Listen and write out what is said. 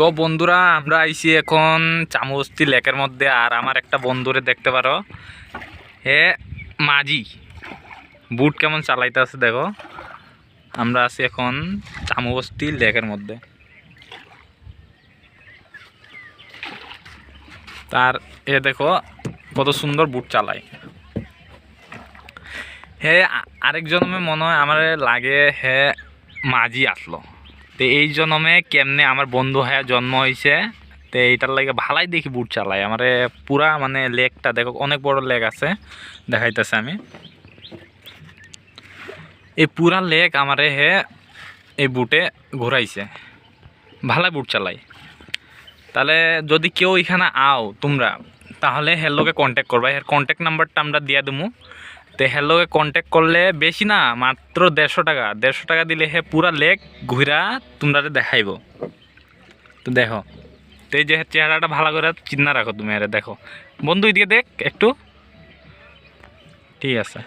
তো বন্ধুরা আমরা আইছি এখন চামবস্তি লেকের মধ্যে। আর আমার একটা বন্ধুরে দেখতে পারো, হে মাঝি বুট কেমন চালাইতে আছে দেখো। আমরা আছি এখন চামবস্তি লেকের মধ্যে। তার এ দেখো কত সুন্দর বুট চালায়। হে আরেক জন্মে মনে হয় আমার লাগে হে মাঝি আসলো। তো এই জন্মে কেমনে আমার বন্ধু হয়ে জন্ম হয়েছে, তো এইটার লাগে ভালাই দেখি বুট চালায়। আমার পুরা মানে লেকটা দেখো, অনেক বড় লেক আছে, দেখাইতেছে আমি। এই পুরা লেক আমারে হে এই বুটে ঘুরাইছে, ভালাই বুট চালাই। তাহলে যদি কেউ এখানে আও তোমরা, তাহলে হেলোকে কন্ট্যাক্ট করবা। এর কন্ট্যাক্ট নাম্বারটা আমরা দিয়ে দেবো। তো হেলোকে কন্ট্যাক্ট করলে বেশি না, মাত্র 150 টাকা দিলে হে পুরা লেক ঘুরা তোমরা দেখাইব। তো দেখো, তো এই যে চেহারাটা ভালো করে চিন্তা রাখো তুমি। আরে দেখো বন্ধু, এদিকে দেখ একটু। ঠিক আছে।